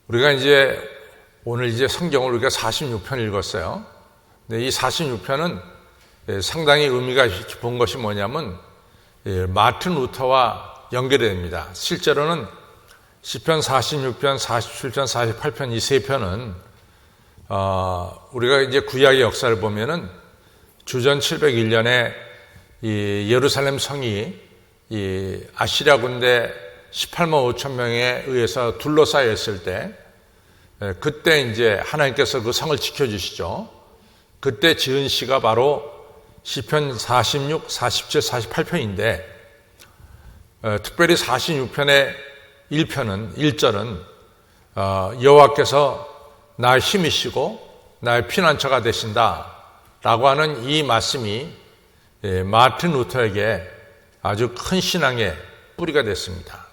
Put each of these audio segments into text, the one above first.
우리가 이제 오늘 이제 성경을 우리가 46편 읽었어요. 근데 이 46편은 상당히 의미가 깊은 것이 뭐냐면 마틴 루터와 연결이 됩니다. 실제로는 시편 46편, 47편, 48편 이 세 편은 우리가 이제 구약의 역사를 보면은 주전 701년에 이 예루살렘 성이 이 아시리아 군대 18만 5천 명에 의해서 둘러싸여 있을 때, 그때 이제 하나님께서 그 성을 지켜주시죠. 그때 지은 시가 바로 시편 46, 47, 48편인데, 특별히 46편의 1절은 여호와께서 나의 힘이시고 나의 피난처가 되신다 라고 하는 이 말씀이 마틴 루터에게 아주 큰 신앙의 뿌리가 됐습니다.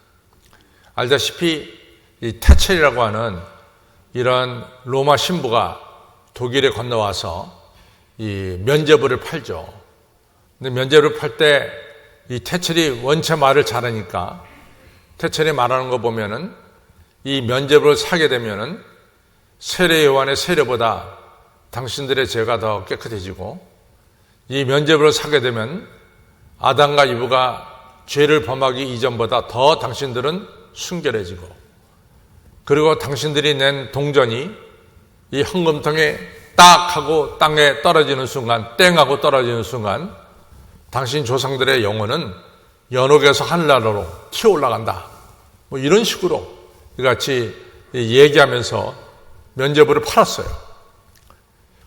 알다시피 이 테첼이라고 하는 이런 로마 신부가 독일에 건너와서 이 면제부를 팔죠. 근데 면제부를 팔 때 이 테첼이 원체 말을 잘하니까 테첼이 말하는 거 보면은 이 면제부를 사게 되면은 세례 요한의 세례보다 당신들의 죄가 더 깨끗해지고, 이 면제부를 사게 되면 아담과 이브가 죄를 범하기 이전보다 더 당신들은 순결해지고, 그리고 당신들이 낸 동전이 이 헌금통에 딱 하고 땅에 떨어지는 순간, 땡 하고 떨어지는 순간 당신 조상들의 영혼은 연옥에서 하늘나라로 튀어 올라간다. 뭐 이런 식으로 같이 얘기하면서 면제부를 팔았어요.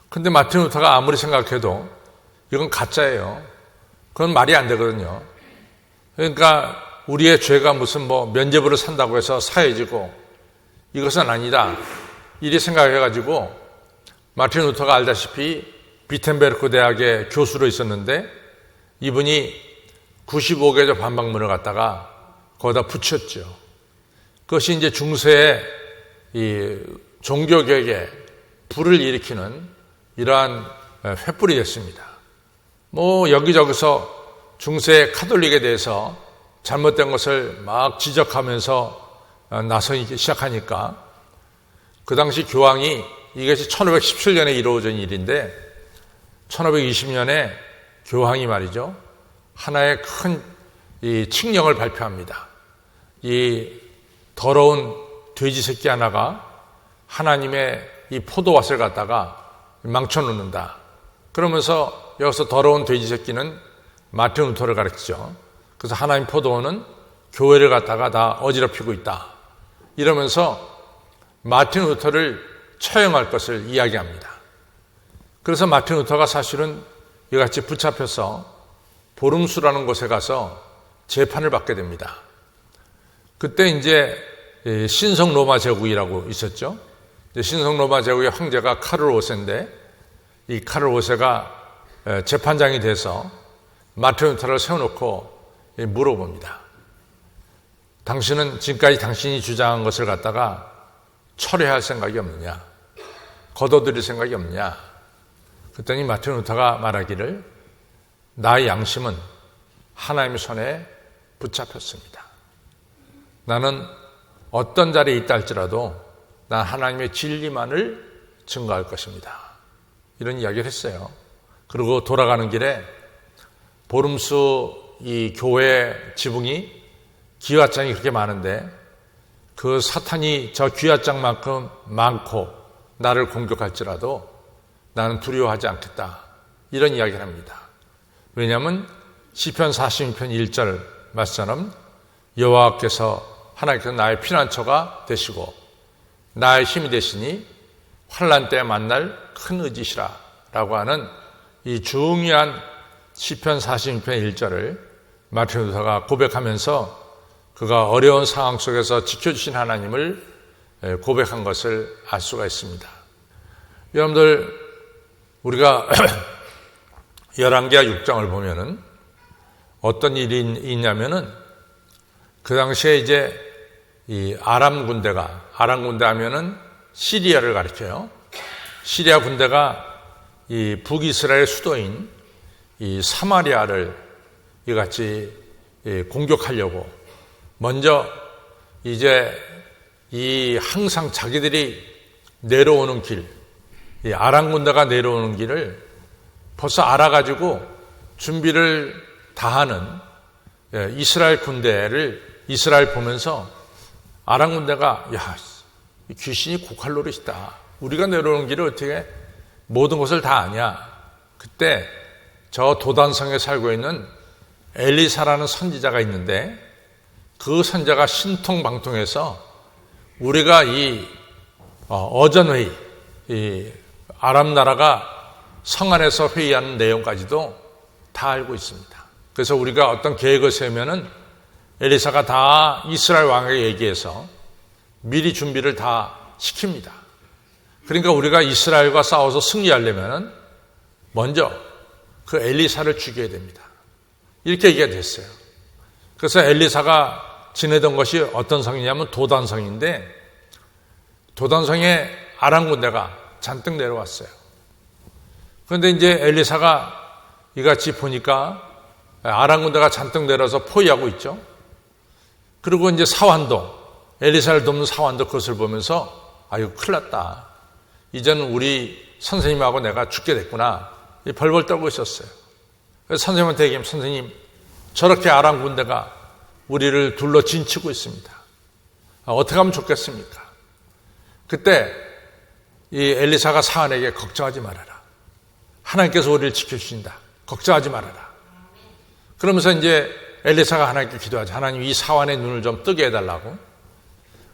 근데 마틴 루터가 아무리 생각해도 이건 가짜예요. 그건 말이 안 되거든요. 그러니까 우리의 죄가 무슨 뭐 면제부를 산다고 해서 사해지고 이것은 아니다. 이리 생각해가지고 마틴 루터가 알다시피 비텐베르크 대학의 교수로 있었는데, 이분이 95개조 반박문을 갖다가 거기다 붙였죠. 그것이 이제 중세의 이 종교개혁에 불을 일으키는 이러한 횃불이 됐습니다. 뭐 여기저기서 중세 카톨릭에 대해서 잘못된 것을 막 지적하면서 나서기 시작하니까, 그 당시 교황이, 이것이 1517년에 이루어진 일인데 1520년에 교황이 말이죠, 하나의 큰 이 칙령을 발표합니다. 이 더러운 돼지 새끼 하나가 하나님의 이 포도밭을 갖다가 망쳐놓는다. 그러면서 여기서 더러운 돼지 새끼는 마틴 루터를 가르치죠. 그래서 하나님 포도원은 교회를 갖다가 다 어지럽히고 있다. 이러면서 마틴 루터를 처형할 것을 이야기합니다. 그래서 마틴 루터가 사실은 이같이 붙잡혀서 보름수라는 곳에 가서 재판을 받게 됩니다. 그때 이제 신성 로마 제국이라고 있었죠. 신성 로마 제국의 황제가 카를 5세인데, 이 카를 5세가 재판장이 돼서 마틴 루터를 세워놓고 물어봅니다. 당신은 지금까지 당신이 주장한 것을 갖다가 철회할 생각이 없느냐? 거둬들일 생각이 없느냐? 그랬더니 마틴 루터가 말하기를, 나의 양심은 하나님의 손에 붙잡혔습니다. 나는 어떤 자리에 있다 할지라도 난 하나님의 진리만을 증거할 것입니다. 이런 이야기를 했어요. 그리고 돌아가는 길에 보름수 이 교회 지붕이 기와장이 그렇게 많은데 그 사탄이 저 기와장만큼 많고 나를 공격할지라도 나는 두려워하지 않겠다. 이런 이야기를 합니다. 왜냐하면 시편 46편 1절 말씀처럼 여호와께서 하나님께서 나의 피난처가 되시고 나의 힘이 되시니 환난 때 만날 큰 의지시라 라고 하는 이 중요한 시편 46편 1절을 마틴 루터가 고백하면서 그가 어려운 상황 속에서 지켜주신 하나님을 고백한 것을 알 수가 있습니다. 여러분들, 우리가 열왕기하 6장을 보면은 어떤 일이 있냐면은, 그 당시에 이제 이 아람 군대 하면은 시리아를 가리켜요. 시리아 군대가 이 북이스라엘 수도인 이 사마리아를 이같이 공격하려고 먼저 이제 이 항상 자기들이 내려오는 길, 이 아람 군대가 내려오는 길을 벌써 알아가지고 준비를 다 하는 이스라엘 군대를 이스라엘 보면서 아람 군대가 야, 귀신이 고칼 노릇이다. 우리가 내려오는 길을 어떻게 모든 것을 다 아냐. 그때 저 도단성에 살고 있는 엘리사라는 선지자가 있는데 그 선지자가 신통방통해서 우리가 이 어전회의, 이 아람 나라가 성 안에서 회의하는 내용까지도 다 알고 있습니다. 그래서 우리가 어떤 계획을 세우면은 엘리사가 다 이스라엘 왕에게 얘기해서 미리 준비를 다 시킵니다. 그러니까 우리가 이스라엘과 싸워서 승리하려면은 먼저 그 엘리사를 죽여야 됩니다. 이렇게 얘기가 됐어요. 그래서 엘리사가 지내던 것이 어떤 성이냐면 도단성인데 도단성에 아람 군대가 잔뜩 내려왔어요. 그런데 이제 엘리사가 이같이 보니까 아람 군대가 잔뜩 내려서 포위하고 있죠. 그리고 이제 사환도 엘리사를 돕는 사환도 그것을 보면서 이거 큰일 났다. 이제는 우리 선생님하고 내가 죽게 됐구나. 벌벌 떨고 있었어요. 그래서 선생님한테 얘기하면 선생님 저렇게 아람 군대가 우리를 둘러 진치고 있습니다. 어떻게 하면 좋겠습니까? 그때 이 엘리사가 사환에게 걱정하지 말아라. 하나님께서 우리를 지켜주신다. 걱정하지 말아라. 그러면서 이제 엘리사가 하나님께 기도하죠. 하나님 이 사환의 눈을 좀 뜨게 해달라고.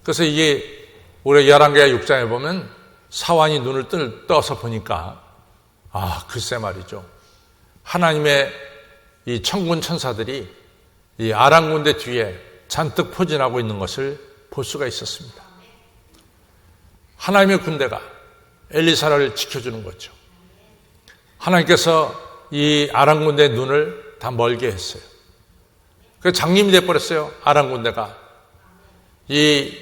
그래서 이게 우리 열왕기하 6장에 보면 사환이 눈을 떠서 보니까 글쎄 말이죠. 하나님의 이 천군 천사들이 이 아람 군대 뒤에 잔뜩 포진하고 있는 것을 볼 수가 있었습니다. 하나님의 군대가 엘리사를 지켜주는 거죠. 하나님께서 이 아람 군대의 눈을 다 멀게 했어요. 그 장님이 돼버렸어요. 아람 군대가. 이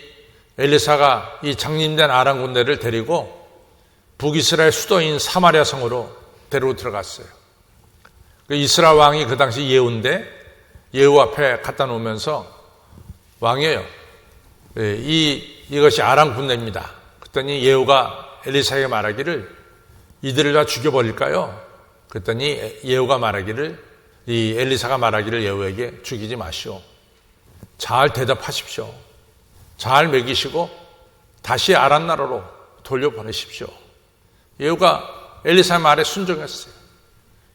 엘리사가 이 장님된 아람 군대를 데리고 북이스라엘 수도인 사마리아 성으로 데리고 들어갔어요. 그 이스라엘 왕이 그 당시 예후인데 예후 앞에 갖다 놓으면서 왕이에요. 이것이 아람 군대입니다. 그랬더니 예후가 엘리사에게 말하기를 이들을 다 죽여버릴까요? 그랬더니 예후가 말하기를 이 엘리사가 말하기를 예후에게 죽이지 마시오. 잘 대답하십시오. 잘 먹이시고 다시 아람 나라로 돌려보내십시오. 예후가 엘리사의 말에 순종했어요.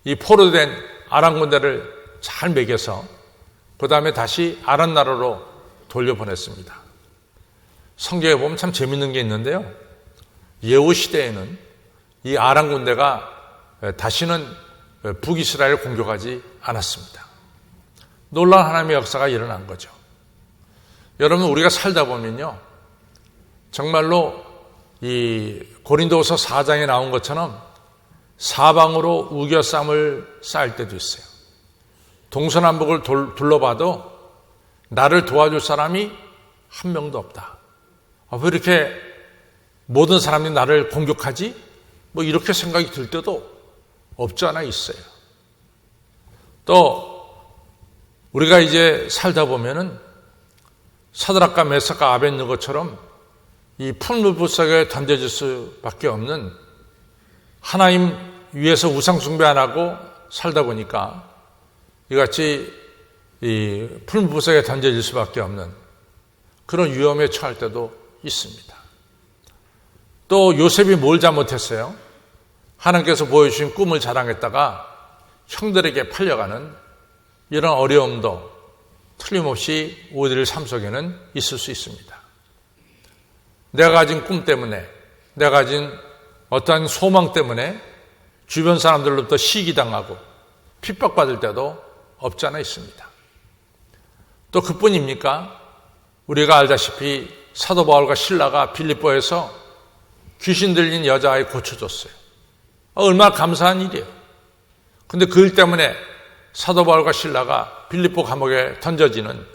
이 포로된 아람 군대를 잘 먹여서 그 다음에 다시 아람 나라로 돌려보냈습니다. 성경에 보면 참 재밌는 게 있는데요. 예후 시대에는 이 아람 군대가 다시는 북이스라엘을 공격하지 않았습니다. 놀라운 하나님의 역사가 일어난 거죠. 여러분 우리가 살다 보면요. 정말로 이 고린도후서 4장에 나온 것처럼 사방으로 우겨쌈을 쌓을 때도 있어요. 동서남북을 둘러봐도 나를 도와줄 사람이 한 명도 없다. 왜 이렇게 모든 사람이 나를 공격하지? 뭐 이렇게 생각이 들 때도 없지 않아 있어요. 또 우리가 이제 살다 보면은 사드락과 메삭과 아벳느고처럼 이 풀무불 속에 던져질 수밖에 없는 하나님 위에서 우상 숭배 안 하고 살다 보니까 이같이 이 풀무불 속에 던져질 수밖에 없는 그런 위험에 처할 때도 있습니다. 또 요셉이 뭘 잘못했어요? 하나님께서 보여주신 꿈을 자랑했다가 형들에게 팔려가는 이런 어려움도 틀림없이 우리들 삶 속에는 있을 수 있습니다. 내가 가진 꿈 때문에, 내가 가진 어떠한 소망 때문에 주변 사람들로부터 시기당하고 핍박받을 때도 없지 않아 있습니다. 또 그뿐입니까? 우리가 알다시피 사도 바울과 실라가 빌립보에서 귀신 들린 여자아이 고쳐줬어요. 얼마나 감사한 일이에요. 근데 그 일 때문에 사도 바울과 실라가 빌립보 감옥에 던져지는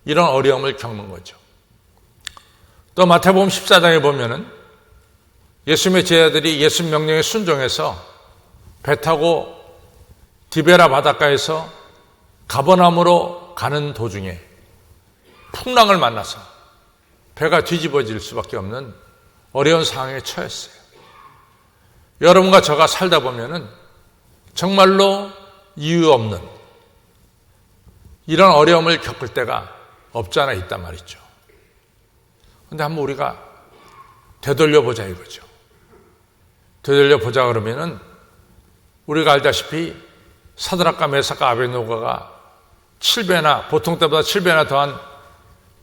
이런 어려움을 겪는 거죠. 또 마태복음 14장에 보면은 예수님의 제자들이 예수님 명령에 순종해서 배 타고 디베라 바닷가에서 가버나움으로 가는 도중에 풍랑을 만나서 배가 뒤집어질 수밖에 없는 어려운 상황에 처했어요. 여러분과 저가 살다 보면은 정말로 이유 없는 이런 어려움을 겪을 때가 없지 않아 있단 말이죠. 그런데 한번 우리가 되돌려보자 이거죠. 되돌려보자 그러면은 우리가 알다시피 사드락과 메삭과 아벳노고가 7배나 보통 때보다 7배나 더한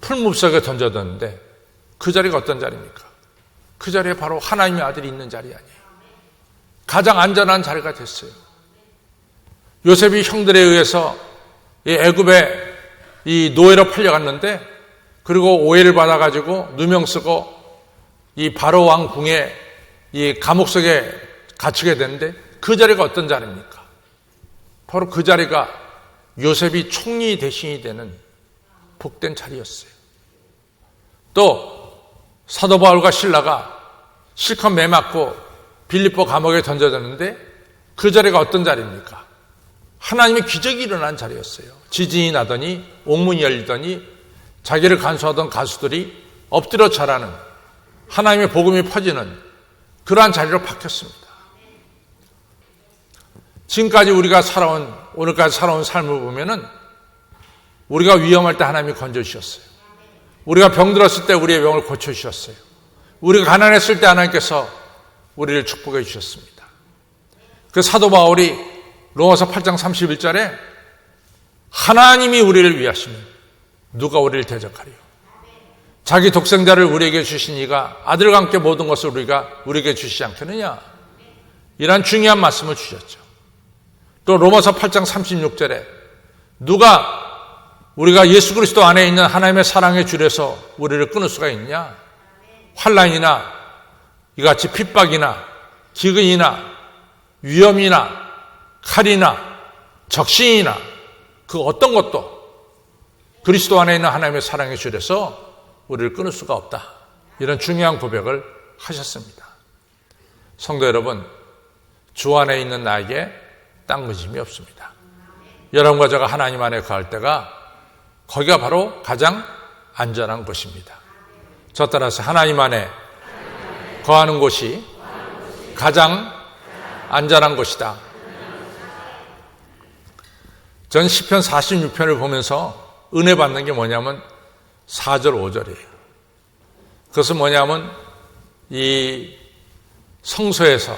풀무석에 던져뒀는데 그 자리가 어떤 자리입니까? 그 자리에 바로 하나님의 아들이 있는 자리 아니에요. 가장 안전한 자리가 됐어요. 요셉이 형들에 의해서 애굽에 이 노예로 팔려갔는데 그리고 오해를 받아가지고 누명 쓰고 이 바로 왕 궁에 이 감옥 속에 갇히게 되는데 그 자리가 어떤 자리입니까? 바로 그 자리가 요셉이 총리 대신이 되는 복된 자리였어요. 또 사도 바울과 실라가 실컷 매맞고 빌립보 감옥에 던져졌는데 그 자리가 어떤 자리입니까? 하나님의 기적이 일어난 자리였어요. 지진이 나더니 옥문이 열리더니 자기를 간수하던 가수들이 엎드려 절하는 하나님의 복음이 퍼지는 그러한 자리로 바뀌었습니다. 지금까지 우리가 살아온 오늘까지 살아온 삶을 보면은 우리가 위험할 때 하나님이 건져주셨어요. 우리가 병들었을 때 우리의 병을 고쳐주셨어요. 우리가 가난했을 때 하나님께서 우리를 축복해 주셨습니다. 그 사도 바울이 로마서 8장 31절에 하나님이 우리를 위하시면 누가 우리를 대적하리요. 자기 독생자를 우리에게 주신 이가 아들과 함께 모든 것을 우리에게 주시지 않겠느냐. 이런 중요한 말씀을 주셨죠. 또 로마서 8장 36절에 누가 우리가 예수 그리스도 안에 있는 하나님의 사랑의 줄에서 우리를 끊을 수가 있냐? 환난이나 이같이 핍박이나 기근이나 위험이나 칼이나 적신이나 그 어떤 것도 그리스도 안에 있는 하나님의 사랑의 줄에서 우리를 끊을 수가 없다. 이런 중요한 고백을 하셨습니다. 성도 여러분, 주 안에 있는 나에게 딴 근심이 없습니다. 여러분과 제가 하나님 안에 거할 때가 거기가 바로 가장 안전한 곳입니다. 저 따라서 하나님 안에 거하는 곳이 가장 안전한 곳이다. 전 시편 46편을 보면서 은혜 받는 게 뭐냐면 4절 5절이에요. 그것은 뭐냐면 이 성소에서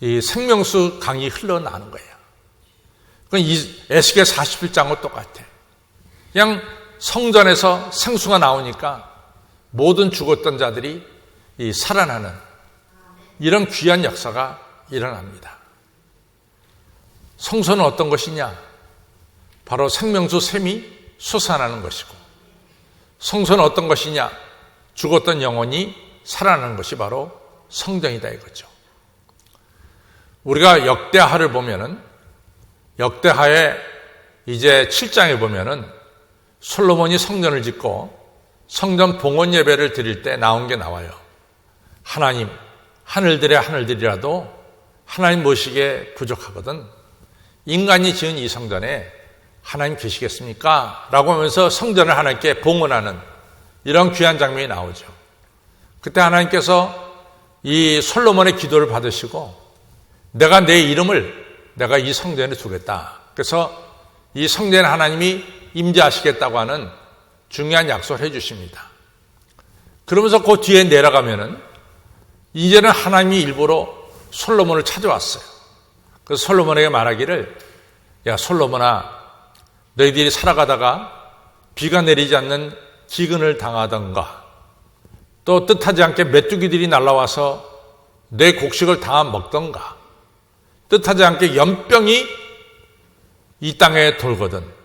이 생명수 강이 흘러나오는 거예요. 그건 이 에스겔 41장과 똑같아. 그냥 성전에서 생수가 나오니까 모든 죽었던 자들이 이 살아나는 이런 귀한 역사가 일어납니다. 성소는 어떤 것이냐? 바로 생명수 샘이 솟아나는 것이고, 성소는 어떤 것이냐? 죽었던 영혼이 살아나는 것이 바로 성전이다 이거죠. 우리가 역대하를 보면은 역대하의 이제 7장에 보면은 솔로몬이 성전을 짓고 성전 봉헌 예배를 드릴 때 나온 게 나와요. 하나님, 하늘들의 하늘들이라도 하나님 모시기에 부족하거든 인간이 지은 이 성전에 하나님 계시겠습니까? 라고 하면서 성전을 하나님께 봉헌하는 이런 귀한 장면이 나오죠. 그때 하나님께서 이 솔로몬의 기도를 받으시고 내가 내 이름을 내가 이 성전에 두겠다. 그래서 이 성전에 하나님이 임재하시겠다고 하는 중요한 약속을 해 주십니다. 그러면서 그 뒤에 내려가면은 이제는 하나님이 일부러 솔로몬을 찾아왔어요. 그래서 솔로몬에게 말하기를 야 솔로몬아 너희들이 살아가다가 비가 내리지 않는 기근을 당하던가 또 뜻하지 않게 메뚜기들이 날아와서 내 곡식을 다 먹던가 뜻하지 않게 연병이 이 땅에 돌거든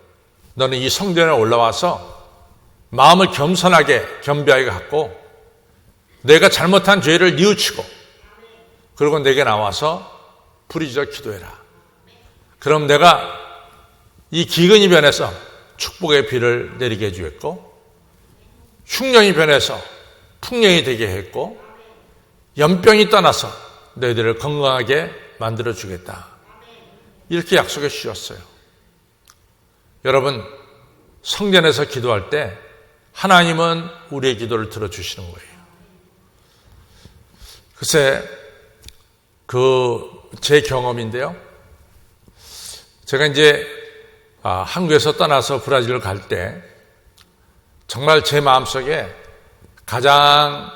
너는 이 성전에 올라와서 마음을 겸손하게 겸비하게 갖고 내가 잘못한 죄를 뉘우치고 그리고 내게 나와서 부르짖어 기도해라. 그럼 내가 이 기근이 변해서 축복의 비를 내리게 해주겠고 흉년이 변해서 풍년이 되게 했고 연병이 떠나서 너희들을 건강하게 만들어주겠다. 이렇게 약속해 주셨어요. 여러분 성전에서 기도할 때 하나님은 우리의 기도를 들어주시는 거예요. 글쎄, 제 경험인데요. 제가 이제 한국에서 떠나서 브라질을 갈 때 정말 제 마음속에 가장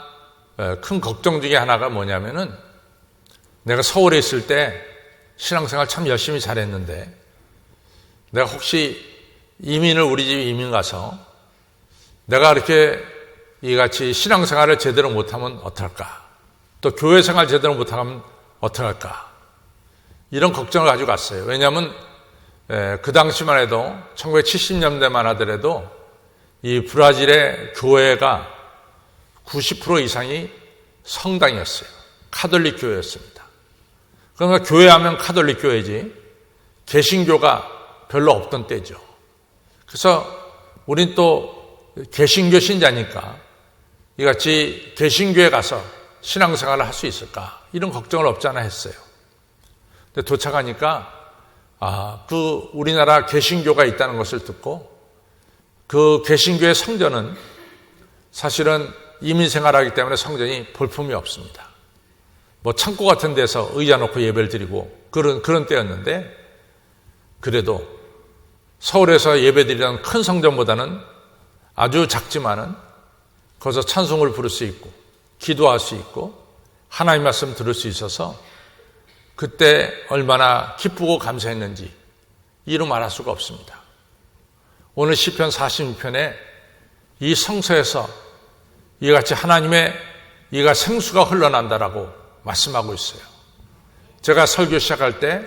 큰 걱정 중에 하나가 뭐냐면은 내가 서울에 있을 때 신앙생활 참 열심히 잘했는데 내가 혹시 우리 집 이민 가서 내가 이렇게 이같이 신앙생활을 제대로 못하면 어떡할까? 또 교회생활 제대로 못하면 어떡할까? 이런 걱정을 가지고 갔어요. 왜냐하면 그 당시만 해도 1970년대만 하더라도 이 브라질의 교회가 90% 이상이 성당이었어요. 카톨릭 교회였습니다. 그러니까 교회하면 카톨릭 교회지 개신교가 별로 없던 때죠. 그래서 우린 또 개신교 신자니까 이같이 개신교에 가서 신앙생활을 할 수 있을까? 이런 걱정을 없지 않아 했어요. 근데 도착하니까 우리나라 개신교가 있다는 것을 듣고 그 개신교의 성전은 사실은 이민생활하기 때문에 성전이 볼품이 없습니다. 뭐 창고 같은 데서 의자 놓고 예배를 드리고 그런 때였는데 그래도 서울에서 예배드리던 큰 성전보다는 아주 작지만은 거기서 찬송을 부를 수 있고 기도할 수 있고 하나님 말씀 들을 수 있어서 그때 얼마나 기쁘고 감사했는지 이루 말할 수가 없습니다. 오늘 시편 46편에 이 성서에서 이같이 하나님의 이가 생수가 흘러난다라고 말씀하고 있어요. 제가 설교 시작할 때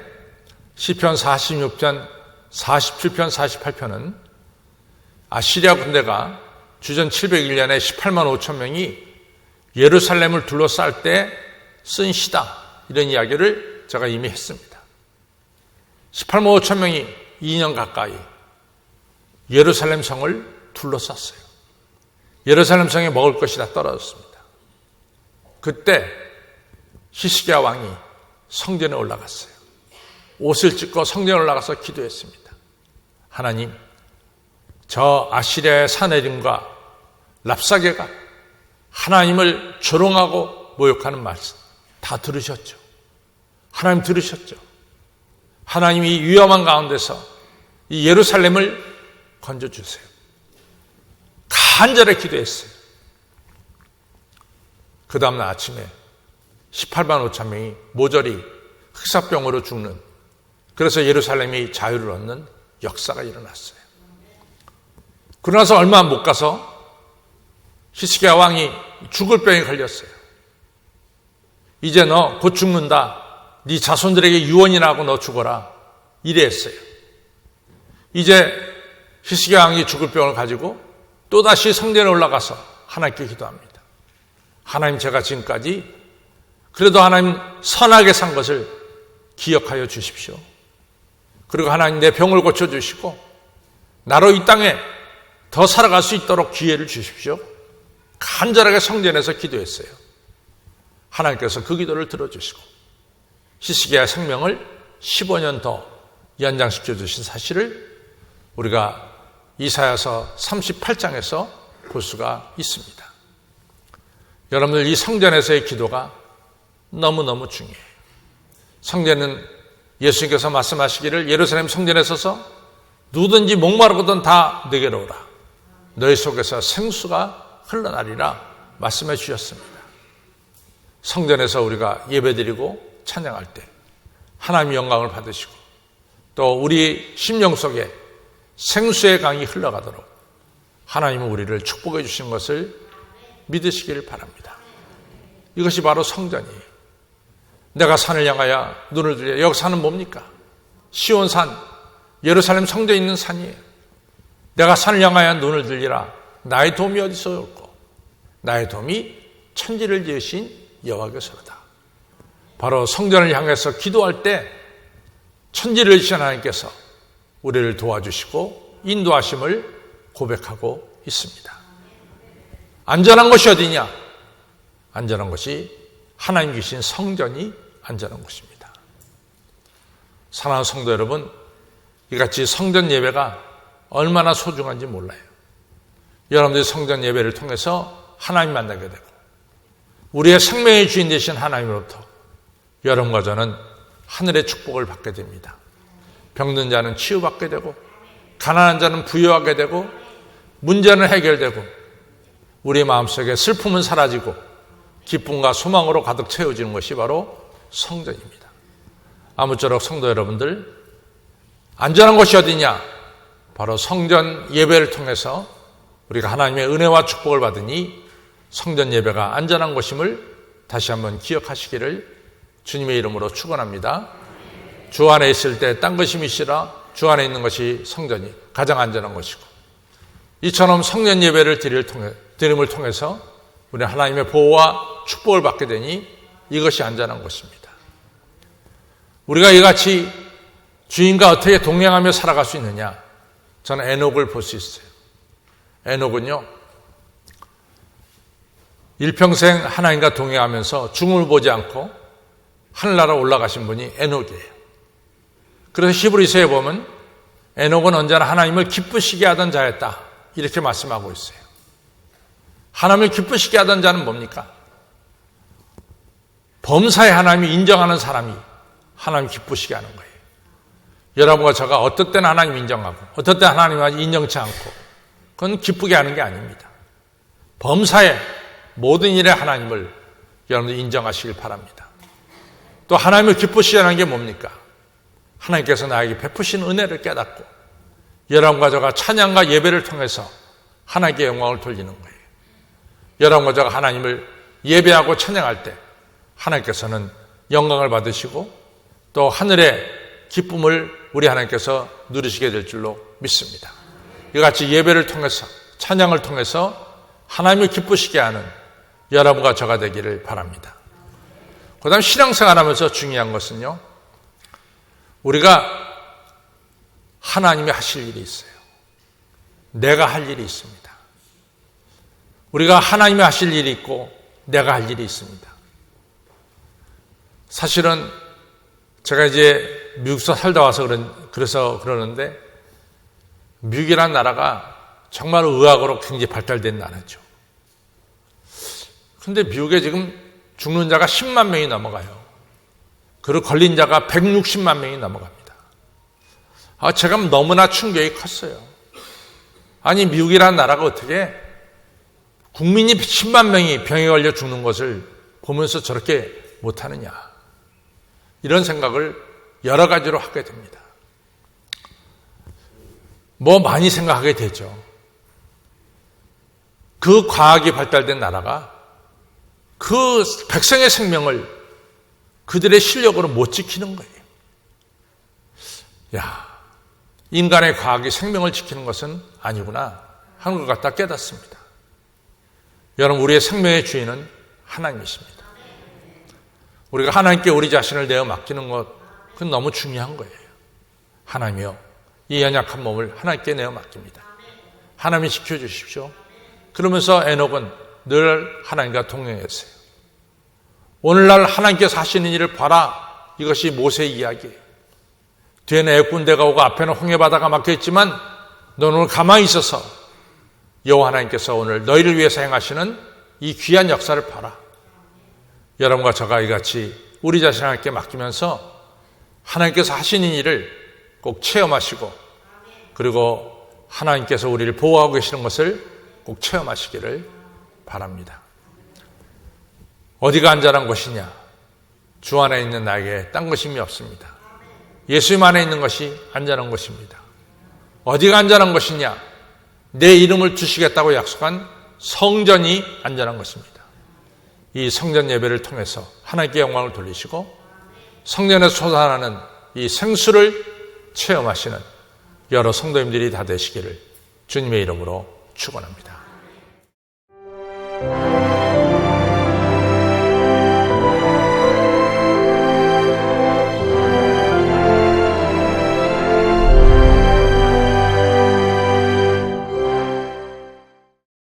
시편 46편, 47편, 48편은 아시리아 군대가 주전 701년에 18만 5천 명이 예루살렘을 둘러쌀 때 쓴 시다. 이런 이야기를 제가 이미 했습니다. 18만 5천 명이 2년 가까이 예루살렘 성을 둘러쌌어요. 예루살렘 성에 먹을 것이 다 떨어졌습니다. 그때 히스기야 왕이 성전에 올라갔어요. 옷을 찢고 성전에 올라가서 기도했습니다. 하나님, 저 아시리아의 사내림과 랍사게가 하나님을 조롱하고 모욕하는 말씀 다 들으셨죠. 하나님 들으셨죠. 하나님이 위험한 가운데서 이 예루살렘을 건져주세요. 간절히 기도했어요. 그 다음날 아침에 18만 5천 명이 모조리 흑사병으로 죽는, 그래서 예루살렘이 자유를 얻는 역사가 일어났어요. 그러고 나서 얼마 못 가서 히스기야 왕이 죽을 병에 걸렸어요. 이제 너 곧 죽는다. 네 자손들에게 유언이나 하고 너 죽어라. 이래 했어요. 이제 히스기야 왕이 죽을 병을 가지고 또다시 성전에 올라가서 하나님께 기도합니다. 하나님, 제가 지금까지 그래도 하나님 선하게 산 것을 기억하여 주십시오. 그리고 하나님, 내 병을 고쳐주시고 나로 이 땅에 더 살아갈 수 있도록 기회를 주십시오. 간절하게 성전에서 기도했어요. 하나님께서 그 기도를 들어주시고 히스기야의 생명을 15년 더 연장시켜 주신 사실을 우리가 이사야서 38장에서 볼 수가 있습니다. 여러분들, 이 성전에서의 기도가 너무너무 중요해요. 성전은 예수님께서 말씀하시기를 예루살렘 성전에 서서 누구든지 목마르거든 다 내게로 오라. 너희 속에서 생수가 흘러나리라 말씀해 주셨습니다. 성전에서 우리가 예배드리고 찬양할 때 하나님의 영광을 받으시고 또 우리 심령 속에 생수의 강이 흘러가도록 하나님은 우리를 축복해 주신 것을 믿으시기를 바랍니다. 이것이 바로 성전이에요. 내가 산을 향하여 눈을 들여, 여기 산은 뭡니까? 시온산, 예루살렘 성전에 있는 산이에요. 내가 산을 향하여 눈을 들리라. 나의 도움이 어디서 올고 나의 도움이 천지를 지으신 여호와께서로다. 바로 성전을 향해서 기도할 때 천지를 지으신 하나님께서 우리를 도와주시고 인도하심을 고백하고 있습니다. 안전한 것이 어디냐? 안전한 것이 하나님 계신 성전이 안전한 곳입니다. 사랑하는 성도 여러분, 이같이 성전 예배가 얼마나 소중한지 몰라요. 여러분들이 성전 예배를 통해서 하나님 만나게 되고 우리의 생명의 주인 되신 하나님으로부터 여러분과 저는 하늘의 축복을 받게 됩니다. 병든 자는 치유받게 되고 가난한 자는 부유하게 되고 문제는 해결되고 우리 마음속에 슬픔은 사라지고 기쁨과 소망으로 가득 채워지는 것이 바로 성전입니다. 아무쪼록 성도 여러분들, 안전한 곳이 어디냐? 바로 성전 예배를 통해서 우리가 하나님의 은혜와 축복을 받으니 성전 예배가 안전한 곳임을 다시 한번 기억하시기를 주님의 이름으로 축원합니다. 주 안에 있을 때 딴 것이 미시라 주 안에 있는 것이 성전이 가장 안전한 것이고, 이처럼 성전 예배를 드림을 통해서 우리 하나님의 보호와 축복을 받게 되니 이것이 안전한 것입니다. 우리가 이같이 주인과 어떻게 동행하며 살아갈 수 있느냐? 저는 에녹을 볼 수 있어요. 에녹은요, 일평생 하나님과 동행하면서 죽음을 보지 않고 하늘나라 올라가신 분이 에녹이에요. 그래서 히브리서에 보면 에녹은 언제나 하나님을 기쁘시게 하던 자였다, 이렇게 말씀하고 있어요. 하나님을 기쁘시게 하던 자는 뭡니까? 범사에 하나님이 인정하는 사람이 하나님 기쁘시게 하는 거예요. 여러분과 제가 어떨 때는 하나님 인정하고 어떨 때 하나님을 인정치 않고, 그건 기쁘게 하는 게 아닙니다. 범사에 모든 일에 하나님을 여러분들 인정하시길 바랍니다. 또 하나님을 기쁘시게 하는 게 뭡니까? 하나님께서 나에게 베푸신 은혜를 깨닫고 여러분과 제가 찬양과 예배를 통해서 하나님께 영광을 돌리는 거예요. 여러분과 제가 하나님을 예배하고 찬양할 때 하나님께서는 영광을 받으시고 또 하늘의 기쁨을 우리 하나님께서 누리시게 될 줄로 믿습니다. 이같이 예배를 통해서 찬양을 통해서 하나님을 기쁘시게 하는 여러분과 저가 되기를 바랍니다. 그 다음 신앙생활하면서 중요한 것은요, 우리가 하나님이 하실 일이 있어요. 내가 할 일이 있습니다. 우리가 하나님이 하실 일이 있고 내가 할 일이 있습니다. 사실은 제가 이제 미국에서 살다 와서 그래서 그러는데, 미국이라는 나라가 정말 의학으로 굉장히 발달된 나라죠. 그런데 미국에 지금 죽는 자가 10만 명이 넘어가요. 그리고 걸린 자가 160만 명이 넘어갑니다. 제가 너무나 충격이 컸어요. 아니, 미국이라는 나라가 어떻게 국민이 10만 명이 병에 걸려 죽는 것을 보면서 저렇게 못하느냐, 이런 생각을 여러 가지로 하게 됩니다. 많이 생각하게 되죠. 그 과학이 발달된 나라가 그 백성의 생명을 그들의 실력으로 못 지키는 거예요. 인간의 과학이 생명을 지키는 것은 아니구나 하는 것 같다 깨닫습니다. 여러분, 우리의 생명의 주인은 하나님이십니다. 우리가 하나님께 우리 자신을 내어 맡기는 것, 그건 너무 중요한 거예요. 하나님이여, 이 연약한 몸을 하나님께 내어 맡깁니다. 하나님이 지켜주십시오. 그러면서 에녹은 늘 하나님과 동행했어요. 오늘날 하나님께서 하시는 일을 봐라, 이것이 모세의 이야기예요. 뒤에는 애국군대가 오고 앞에는 홍해바다가 막혀있지만 너는 오늘 가만히 있어서 여호와 하나님께서 오늘 너희를 위해서 행하시는 이 귀한 역사를 봐라. 여러분과 저가 이같이 우리 자신 하나님께 맡기면서 하나님께서 하시는 일을 꼭 체험하시고, 그리고 하나님께서 우리를 보호하고 계시는 것을 꼭 체험하시기를 바랍니다. 어디가 안전한 곳이냐? 주 안에 있는 나에게 딴 것임이 없습니다. 예수님 안에 있는 것이 안전한 곳입니다. 어디가 안전한 것이냐? 내 이름을 주시겠다고 약속한 성전이 안전한 것입니다. 이 성전 예배를 통해서 하나님께 영광을 돌리시고 성전에서 솟아나는 이 생수를 체험하시는 여러 성도님들이 다 되시기를 주님의 이름으로 축원합니다.